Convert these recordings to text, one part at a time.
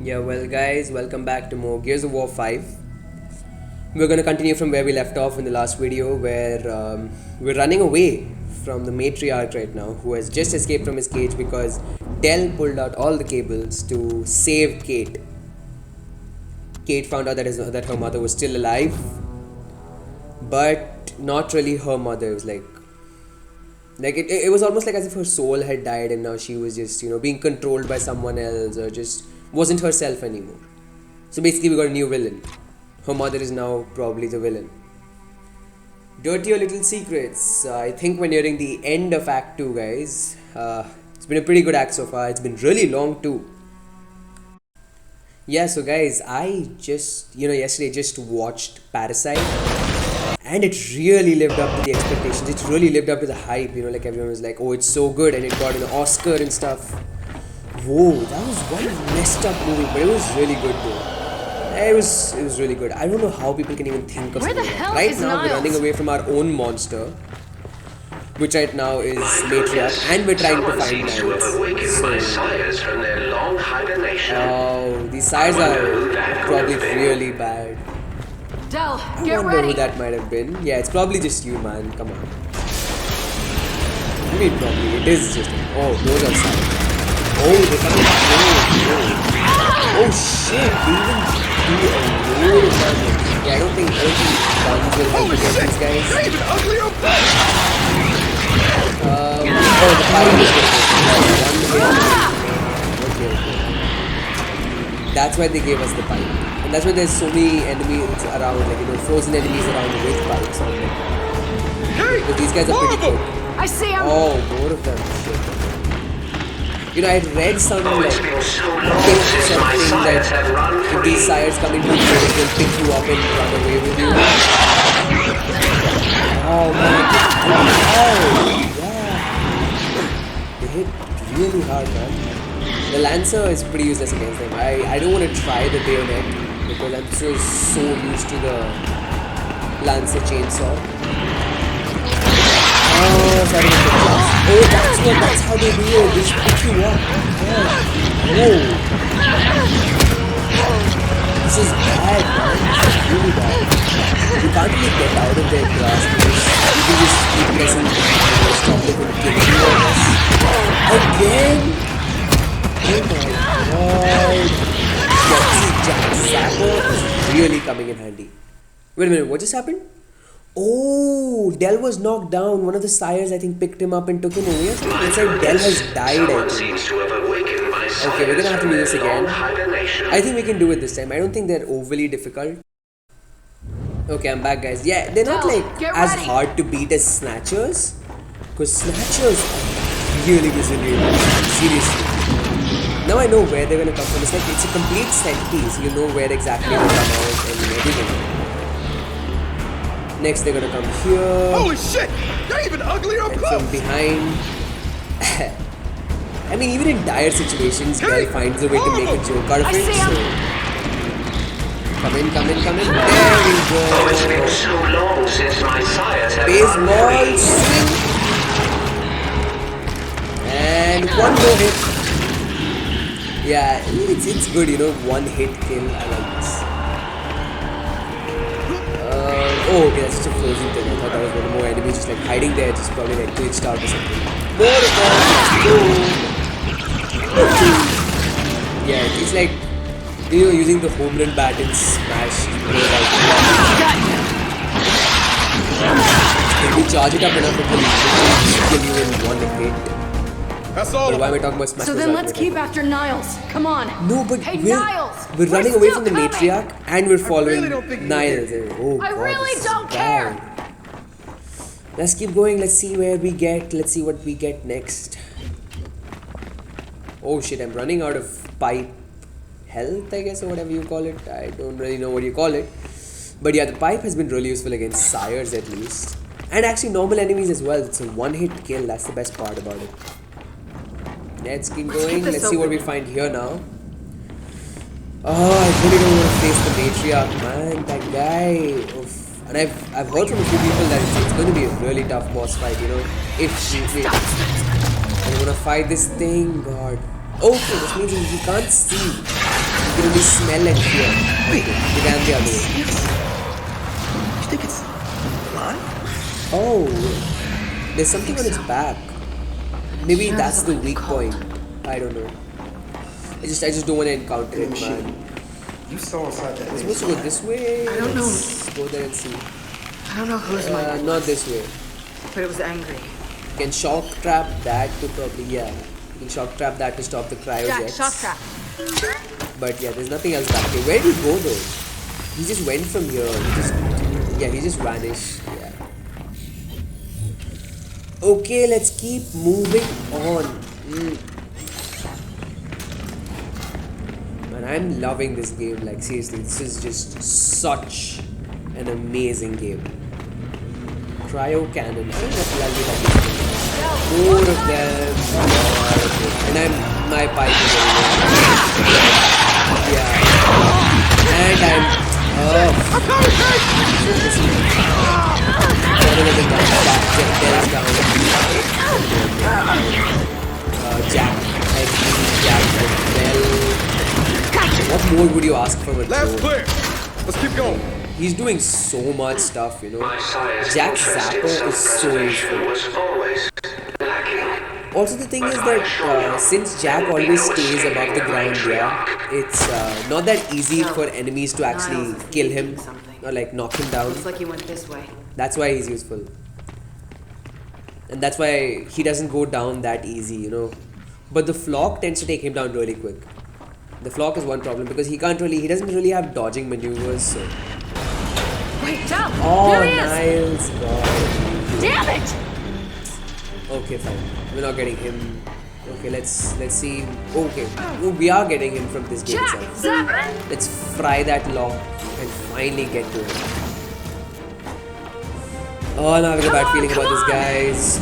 Yeah, well, guys, welcome back to more Gears of War 5. We're gonna continue from where we left off in the last video, where we're running away from the Matriarch right now, who has just escaped from his cage because Del pulled out all the cables to save Kate. Kate found out that her mother was still alive, but not really her mother. It was like it was almost like as if her soul had died and now she was just being controlled by someone else, or just wasn't herself anymore. So basically we got a new villain. Her mother is now probably the villain. Dirtier little secrets. I think we're nearing the end of Act 2, guys. It's been a pretty good act so far. It's been really long too. Yeah, so guys, I just yesterday just watched Parasite, and it really lived up to the expectations. It really lived up to the hype. Like everyone was like, oh, it's so good, and it got an Oscar and stuff. Whoa, that was one messed up movie, but it was really good though. It was really good. I don't know how people can even think of something like that. Right now, we're running away from our own monster, which right now is Matriarch, and we're trying to find Niles. Oh, these sires are probably really bad. Del, I wonder who that might have been. Yeah, it's probably just you, man. Come on. I mean, probably it is just. Oh, those are sires. Oh, they're coming. Oh shit! They even do a load of damage. Yeah, I don't think guns will help against these guys. Oh, the fire is good. Okay. That's why they gave us the pipe. And that's why there's so many enemies around, like, frozen enemies around with pipes on them. Because these guys are pretty quick. I see him! Oh, more of them. Shit. I read something like something that if these sires come into the village, they'll pick you up and run away with you. Oh man. Oh, yeah. They hit really hard, man. The Lancer is pretty useless against them. I don't want to try the bayonet because I'm so used to the Lancer chainsaw. Oh, sorry. Oh, that's how they do it. They just pick you up. Yeah. Whoa. This is bad, man. This is really bad. You can't really get out of their grasp. You can just keep pressing and stop them from killing you. Again? Oh my god. Yeah, this Zapper is really coming in handy. Wait a minute, what just happened? Oh, Del was knocked down. One of the sires, I think, picked him up and took him away. It's like Del has died, I think. Okay, we're gonna have to do this again. I think we can do it this time. I don't think they're overly difficult. Okay, I'm back, guys. Yeah, they're not like as hard to beat as Snatchers, because Snatchers are really resilient. Seriously. Now I know where they're gonna come from. It's like it's a complete set piece. You know where exactly they come out and everything. Next, they're gonna come here. Holy shit! You're even uglier up close! From behind. I mean, even in dire situations, Del finds a way to make a joke out of it. So, come in. There we go. It's been so long since my sires have baseball swing. And one more hit. Yeah, it's good, one hit kill. I like this. Oh, okay, that's just a frozen thing. I thought that was one more enemy just like hiding there, just probably like glitched out or something. More of them. Yeah, it's like using the home run bat and smash. If you charge it up enough, it will kill you in one hit. That's all. But why am I talking about smash? So then let's keep after Niles. Come on. No, but hey, we're running away from the Matriarch and we're following Niles. Oh, I God, really don't care. Let's keep going. Let's see where we get. Let's see what we get next. Oh shit! I'm running out of pipe health, I guess, or whatever you call it. I don't really know what you call it. But yeah, the pipe has been really useful against sires at least, and actually normal enemies as well. It's a one-hit kill. That's the best part about it. Let's keep going. Let's see what we find here now. Oh, I really don't want to face the Matriarch, man. That guy. Oof. And I've heard from a few people that it's going to be a really tough boss fight, If you want to fight this thing, God. Okay, this means he can't see. He can only smell and hear. Wait, he ran the other way. You think it's alive? Oh, there's something on its back. Maybe that's the weak point. I don't know. I just don't want to encounter it, man. You saw inside that. We're supposed to go this way. I don't know. Let's go there and see. I don't know whose mind, Not this way. but it was angry. You can shock trap that to probably, yeah. You can shock trap that to stop the cryo Jack, jets. shock trap. But yeah, there's nothing else back here. Where did he go though? He just went from here. He just vanished. Yeah. Okay, let's keep moving on. Man, I'm loving this game. Like seriously, this is just such an amazing game. Cryo cannon. I don't know if I'll be like this. Four of them. And my pipe is very low. Yeah. And I'm Jack. What more would you ask from a Lab's drone? clear. Let's keep going. He's doing so much stuff, you know. My sire's Jack's interest in zapper is so self-preservation useful. was always lacking. Also, the thing is that since Jack always stays above the ground, yeah, it's not that easy for enemies to actually kill him or like knock him down. Looks like he went this way. That's why he's useful. And that's why he doesn't go down that easy, you know. But the flock tends to take him down really quick. The flock is one problem because he doesn't really have dodging maneuvers. So. Wait, Del! Oh, There he is! Niles, God. Damn it! Okay, fine. We're not getting him. Okay, let's see. Okay, oh, we are getting him from this game Jack! itself. Zap it! Let's fry that lock and finally get to it. Oh, now I have a bad feeling about this, guys.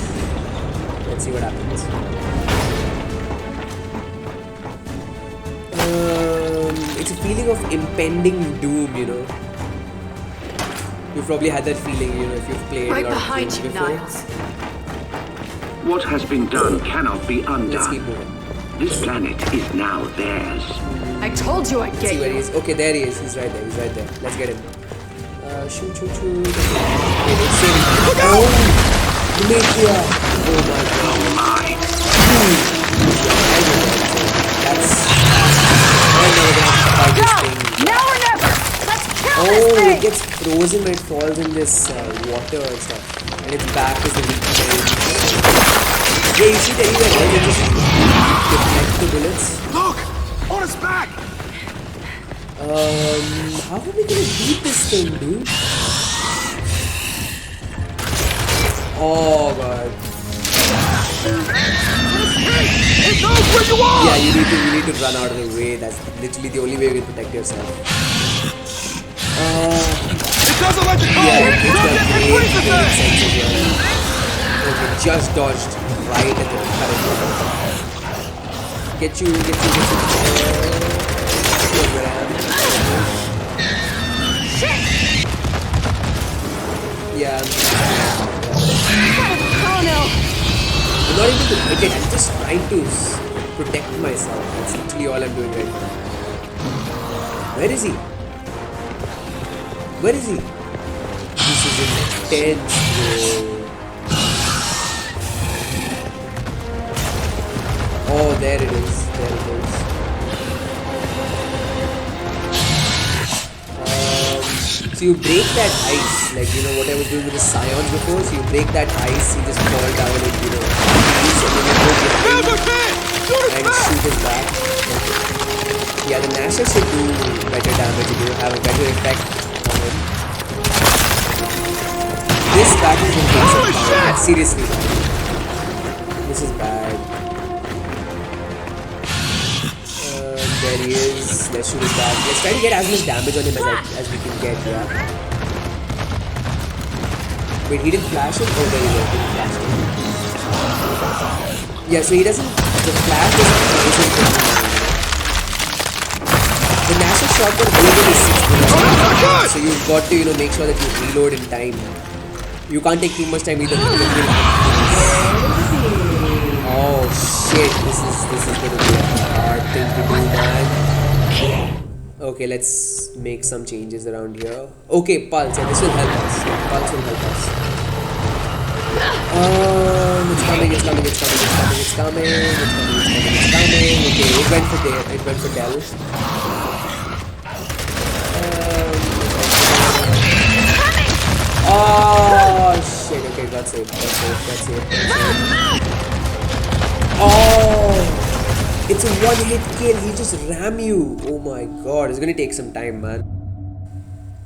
Let's see what happens. It's a feeling of impending doom, you know. You've probably had that feeling, you know, if you've played Right a lot of behind games you, before. Niles. What has been done cannot be Let's keep undone. moving. This planet is now theirs. I told you I'd See get where he you. is. Okay, there he is. He's right there. Let's get him. Shoot. Okay, let's save him. Oh, the MATRIARCH. Oh my god. That's. I'm never gonna fight this thing. Now or never! Let's kill Oh, this it thing! gets frozen when it falls in this water and stuff. And its back is the weak point. Yeah, you see that either way, they just deflect the bullets. Look! On his back! How are we gonna beat this thing, dude? Oh god. It knows where you are! Yeah, you need to run out of the way. That's literally the only way you can protect yourself. It doesn't like the call! Yeah, it's got It great freezes it! sense of humor. Okay, just dodged right at the correct moment. Get you. Yeah. Oh no! I'm not able to hit it. I'm just trying to protect myself. That's literally all I'm doing right now. Where is he? This is intense, bro. Oh, there it is. So you break that ice, like you know what I was doing with the scions before. So you break that ice, you just fall down and you know, and shoot his back. Yeah, the Nasher should do better damage. It will have a better effect on him. This battle is going to take some time. Seriously, this is bad. There he is. Let's shoot his back. Let's try to get as much damage on him as we can get. Yeah. Wait, he didn't flash him? Oh, there he is. He didn't flash him. Yeah, so he doesn't. The flash doesn't flash him. The Nasher shotgun only is 6 bullets. So you've got to, make sure that you reload in time. You can't take too much time either. Oh Oh shit, this is gonna be a hard thing to do, man. Okay, let's make some changes around here. Okay, pulse, yeah, this will help us. Yeah, pulse will help us. It's coming. Okay, it went for there. It went for Dell. Oh shit, okay, that's it. Oh, it's a one-hit kill. He just ram you. Oh my god, it's gonna take some time, man.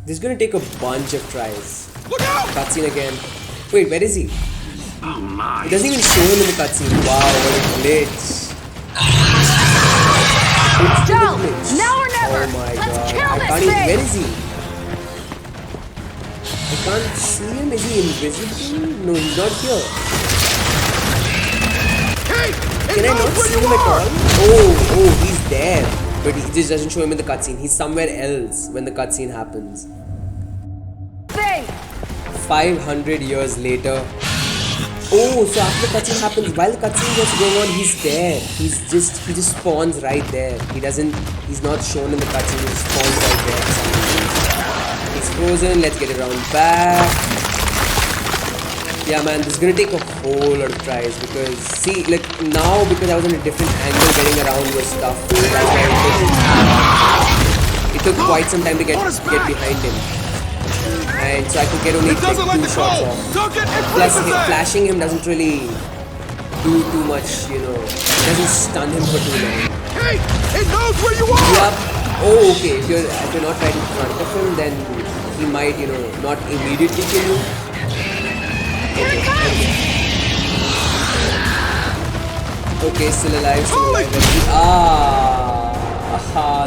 This is gonna take a bunch of tries. Look out! Cutscene again. Wait, where is he? Oh my. It doesn't even show him in the cutscene. Wow, what a glitch. Joe, now or never. Oh my Let's god. kill I this can't even. thing. Where is he? I can't see him. Is he invisible? No, he's not here. Hey! Can I not see him at all? Oh, he's there. But he just doesn't show him in the cutscene. He's somewhere else when the cutscene happens. Thing. 500 years later. Oh, so after the cutscene happens, while the cutscene was going on, he's there. He just spawns right there. He's not shown in the cutscene, he spawns right there. He's frozen, let's get it around back. Yeah man, this is gonna take a whole lot of tries because, see, like now because I was in a different angle getting around your stuff, it took quite some time to get behind him. And so I could get only like 2 shots off. Plus flashing him doesn't really do too much, you know. It doesn't stun him for too long. Hey! It knows where you are! Yup. Oh, okay. If you're not right in front of him, then he might, you know, not immediately kill you. Okay, still alive,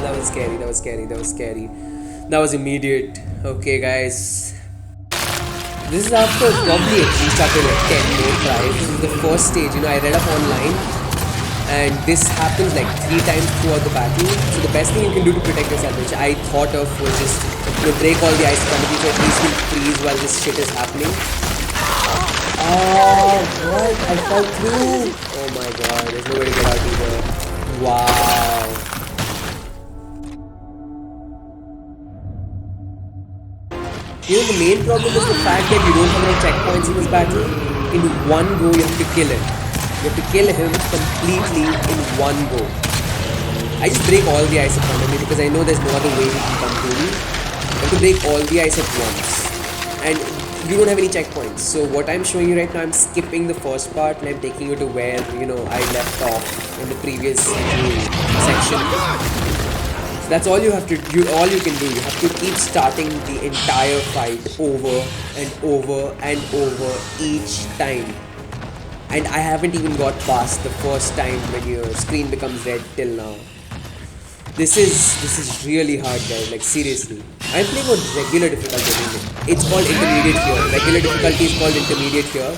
that was scary. That was immediate. Okay, guys. This is after probably at least after like 10 more tries. This is the first stage. You know, I read up online, and this happens like 3 times throughout the battle. So the best thing you can do to protect yourself, which I thought of, was just break all the ice canopy so at least you'll freeze while this shit is happening. Oh, what? I fell through. Oh my god, there's no way to get out either. Wow. You know, the main problem is the fact that you don't have any checkpoints in this battle. In one go, you have to kill it. You have to kill him completely in one go. I just break all the ice in front of me because I know there's no other way he can come to me. You have to break all the ice at once. And you don't have any checkpoints. So what I'm showing you right now, I'm skipping the first part and I'm taking you to where, you know, I left off in the previous section. That's all you have to do. All you can do. You have to keep starting the entire fight over and over and over each time. And I haven't even got past the first time when your screen becomes red till now. This is really hard, guys. Like seriously, I'm playing on regular difficulty. It's called intermediate here. Regular difficulty is called intermediate here.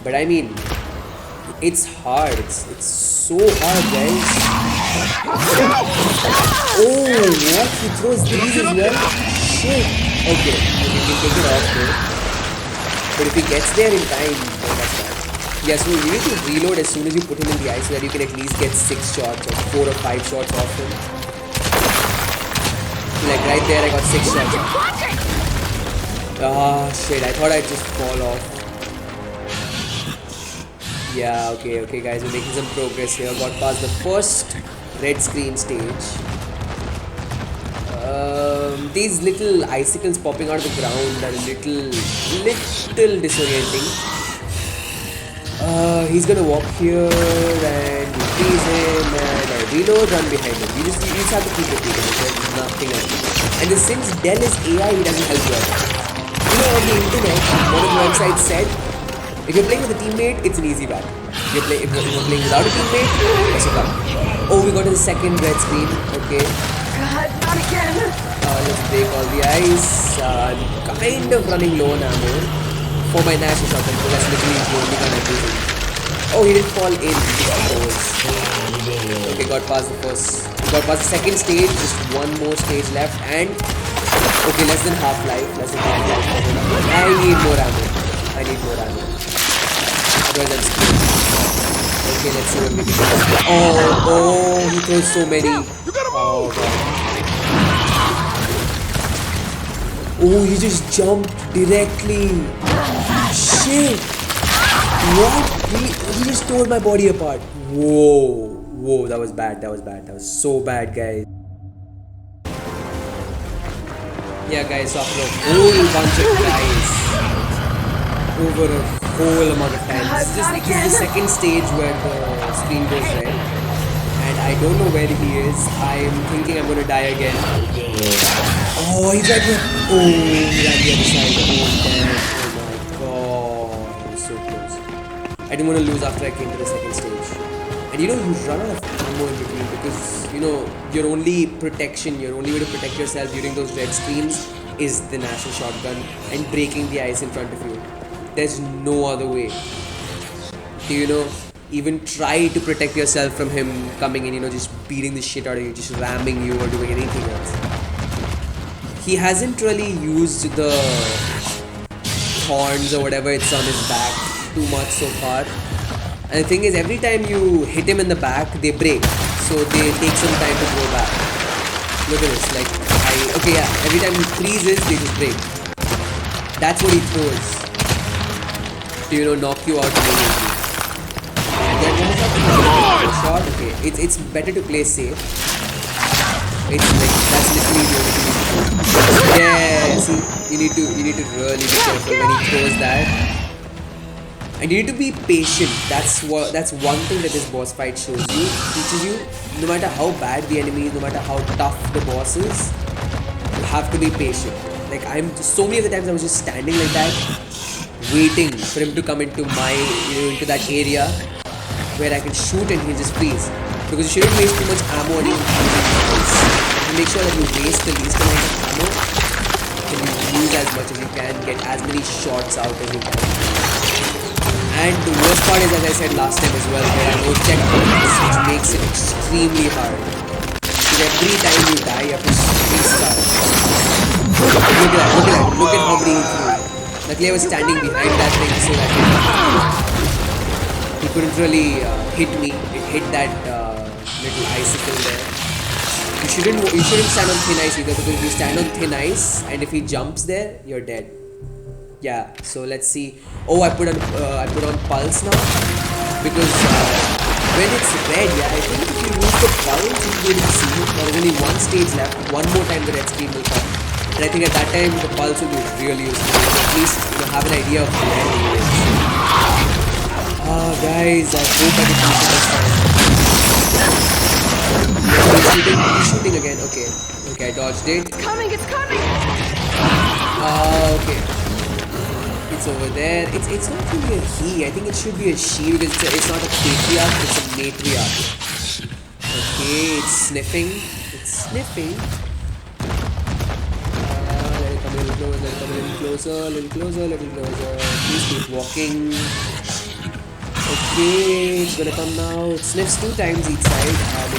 But I mean, it's hard. It's so hard, guys. Oh, what? He throws these as well? Shit. Okay, we can take it off though. But if he gets there in time, oh, that's bad. Yeah, so you need to reload as soon as you put him in the ice so that you can at least get 6 shots or 4 or 5 shots off him. Like right there, I got 6 shots off. Ah, shit, I thought I'd just fall off. Yeah, okay guys, we're making some progress here. Got past the first red screen stage. These little icicles popping out of the ground are a little disorienting. He's gonna walk here and we freeze him and I reload, run behind him. You just have to keep repeating it. There's nothing else. And since Dell is AI, he doesn't help you out. You know, on the internet, one of the websites said, if you're playing with a teammate, it's an easy battle. If you're playing without a teammate, it's a battle. Oh, we got to the second red screen. Okay. God, not again. Let's break all the ice. I'm kind of running low on ammo for my Nash shotgun because that's literally the only gun I'm using. Oh, he didn't fall in. Okay, got past the first. Got past the second stage. Just one more stage left and okay, less than half life. I need more ammo. Otherwise I'm screwed. Okay, let's see what we can do. Oh, he throws so many. You gotta Oh, move! God. Oh, he just jumped directly. Shit. What? He just tore my body apart. Whoa. Whoa, that was bad. That was bad. That was so bad, guys. Yeah, guys, after a whole bunch of guys over a whole amount of time. This is the second stage where the screen goes red. And I don't know where he is. I'm thinking I'm gonna die again. Oh, he's right here. Oh, he's on the other side. Oh, damn. Oh my god. He was so close. I didn't want to lose after I came to the second stage. And you run out of ammo in between because, your only protection, your only way to protect yourself during those red screens is the national shotgun and breaking the ice in front of you. There's no other way to, even try to protect yourself from him coming in, just beating the shit out of you, just ramming you or doing anything else. He hasn't really used the thorns or whatever it's on his back too much so far. And the thing is, every time you hit him in the back, they break. So they take some time to go back. Look at this, every time he freezes, they just break. That's what he throws to, knock you out immediately. Shot, okay. It's better to play safe. It's like, that's literally the only thing you need to do. Yeah, see, you need to really be careful when he throws that. And you need to be patient. That's one thing that this boss fight shows you. Teaches you, no matter how bad the enemy is, no matter how tough the boss is, you have to be patient. Like so many of the times I was just standing like that, waiting for him to come into into that area where I can shoot and he'll just freeze. Because you shouldn't waste too much ammo on you. You make sure that you waste the least amount of ammo and you use as much as you can, get as many shots out as you can. And the worst part is, as I said last time as well, there are no checkpoints, which makes it extremely hard. Because every time you die, you have to restart. Look at how many he threw. Luckily I was standing behind that thing so that he couldn't really hit me. It hit that little icicle there. You shouldn't stand on thin ice either, because if you stand on thin ice and if he jumps there, you're dead. Yeah, so let's see. Oh, I put on pulse now because when it's red, I think if you use the pulse, you'll be able to see it. There's only one stage left. One more time the red screen will come, and I think at that time the pulse will be really useful. At least have an idea of where he is. Guys, I hope I can finish it this time. He's shooting again. Okay, I dodged it. It's coming! Okay. It's over there. It's not really a he. I think it should be a she because it's not a patriarch, it's a matriarch. Okay, it's sniffing. Let it come in closer, little closer. Please keep walking. Okay, it's gonna come now. It sniffs 2 times each side.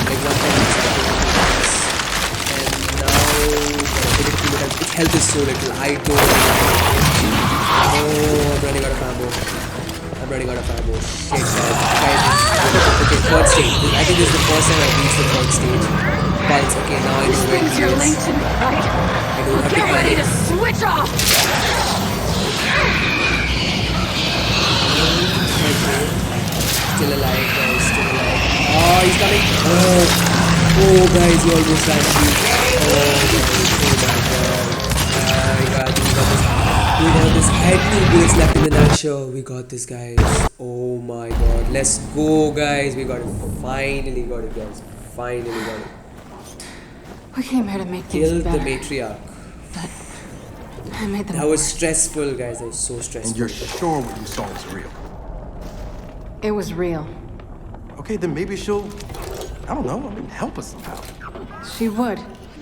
Like 1 time each side. And now, its health is so little. I don't know. Oh, I'm running out of ammo. Shit, guys. Okay, third stage. I think this is the first time I've reached the third stage. Pulse. Okay, now I know where he You're is. late tonight, right? I don't have to Get ready panic. to switch off! Still alive, guys. Oh, he's coming. Oh, guys, he almost ran me. Oh my god. We got this. I had 2 bullets left in the nutshell. We got this, guys. Oh my god. Let's go, guys. We got it. Finally got it, guys. We came here to make things Killed the better. matriarch. But I made them That was worse. stressful, guys. That was so stressful. And you're sure what you saw was real? It was real. Okay, then maybe she'll, I don't know, help us somehow. She would,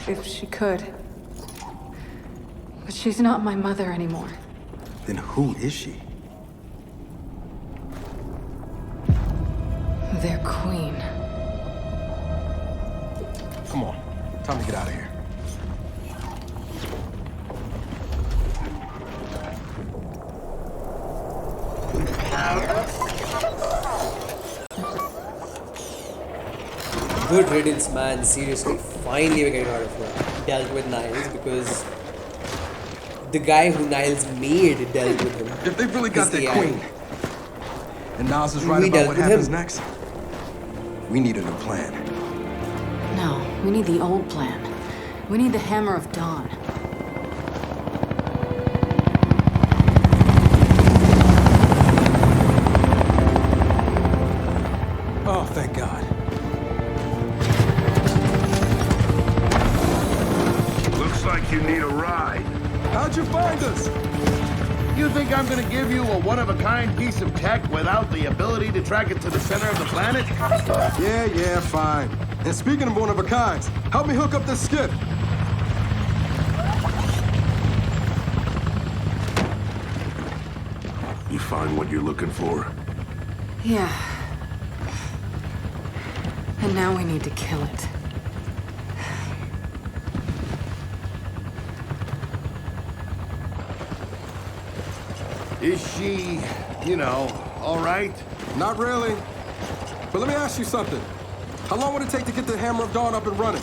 if she could. But she's not my mother anymore. Then who is she? Their queen. Come on, time to get out of here. Good riddance, man. Seriously. Finally, we're getting out of here. Dealt with Niles because the guy who Niles made dealt with him. If they've really got His that AI. queen, and Niles is right We about dealt what with happens him. next, we need a new plan. No, we need the old plan. We need the Hammer of Dawn. Oh, thank God. Looks like you need a ride. How'd you find us? You think I'm gonna give you a one-of-a-kind piece of tech without the ability to track it to the center of the planet? Yeah, fine. And speaking of one of a kinds, help me hook up this skiff. You find what you're looking for? Yeah. And now we need to kill it. Is she, all right? Not really. But let me ask you something. How long would it take to get the Hammer of Dawn up and running?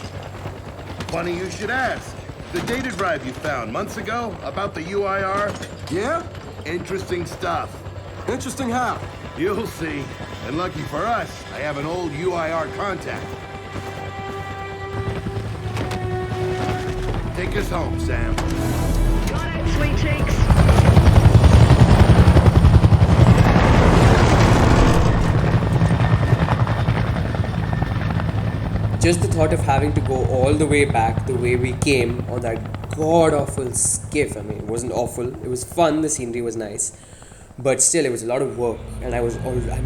Funny you should ask. The data drive you found months ago about the UIR? Yeah? Interesting stuff. Interesting how? You'll see. And lucky for us, I have an old UIR contact. Take us home, Sam. Got it, sweet cheeks. Just the thought of having to go all the way back the way we came on that god-awful skiff. I mean, it wasn't awful. It was fun. The scenery was nice. But still, it was a lot of work. And I'm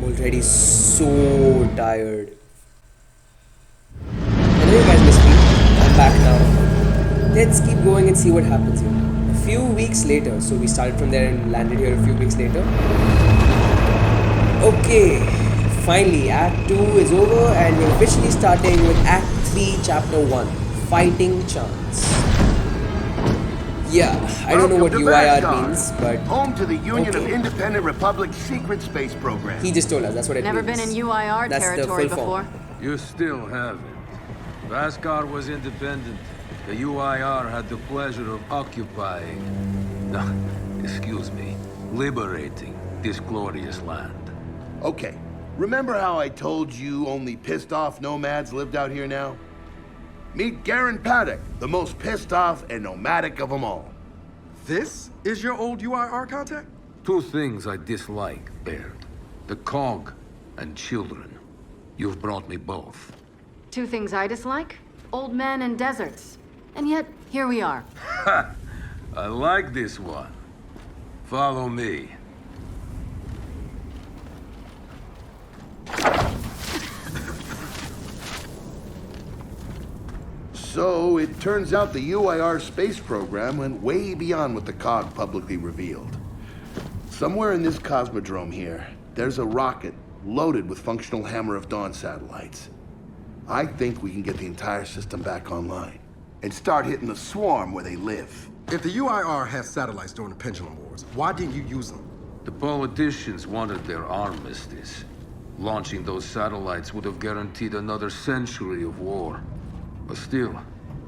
already so tired. I know you guys missed me. I'm back now. Let's keep going and see what happens here. A few weeks later. So we started from there and landed here a few weeks later. Okay. Finally, Act 2 is over and we're officially starting with Act 3, Chapter 1, Fighting Chance. Yeah, I don't know what Welcome to UIR Vanguard, means, but home to the Union of okay. Independent Republic's secret space program. He just told us, that's what it Never means. been in UIR That's the territory full form. before. You still haven't. Vascar was independent. The UIR had the pleasure of occupying... No, excuse me. Liberating this glorious land. Okay, remember how I told you only pissed off nomads lived out here now? Meet Garen Paddock, the most pissed off and nomadic of them all. This is your old UIR contact? Two things I dislike, Baird. The cog and children. You've brought me both. Two things I dislike: old men and deserts. And yet, here we are. Ha! I like this one. Follow me. So, it turns out the UIR space program went way beyond what the COG publicly revealed. Somewhere in this cosmodrome here, there's a rocket loaded with functional Hammer of Dawn satellites. I think we can get the entire system back online and start hitting the swarm where they live. If the UIR has satellites during the Pendulum Wars, why didn't you use them? The politicians wanted their armistice. Launching those satellites would have guaranteed another century of war. But still,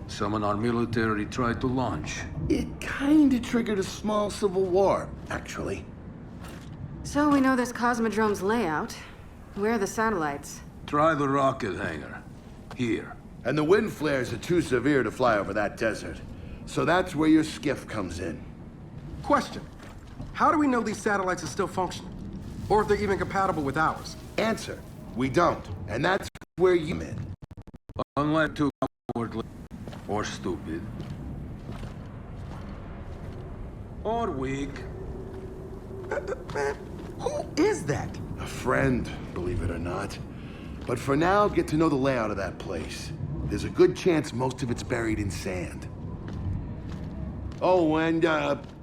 some in our military tried to launch. It kinda triggered a small civil war, actually. So we know this cosmodrome's layout. Where are the satellites? Try the rocket hangar. Here. And the wind flares are too severe to fly over that desert. So that's where your skiff comes in. Question. How do we know these satellites are still functional? Or if they're even compatible with ours? Answer, we don't. And that's where you come in. Unlike too cowardly or stupid. Or weak. Man, who is that? A friend, believe it or not. But for now, get to know the layout of that place. There's a good chance most of it's buried in sand. Oh, and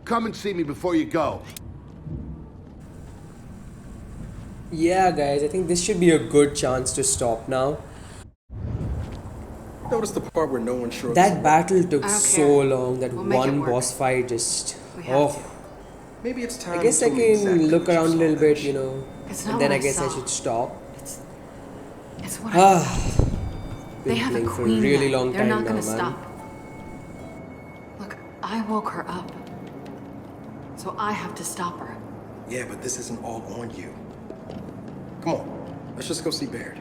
come and see me before you go. Yeah, guys, I think this should be a good chance to stop now. Notice the part where no one's sure. That battle took I don't so care. long. That We'll make it one work. boss fight just... We have Oh, to. Maybe it's time. I guess to I tell can me exactly look what you around a saw, little bit, Ash. you know. It's not And then what I guess I saw. should stop. It's what I... They have a playing for a queen really now. long They're time not now, gonna man. stop. Look, I woke her up. So I have to stop her. Yeah, but this isn't all on you. Come on, let's just go see Baird.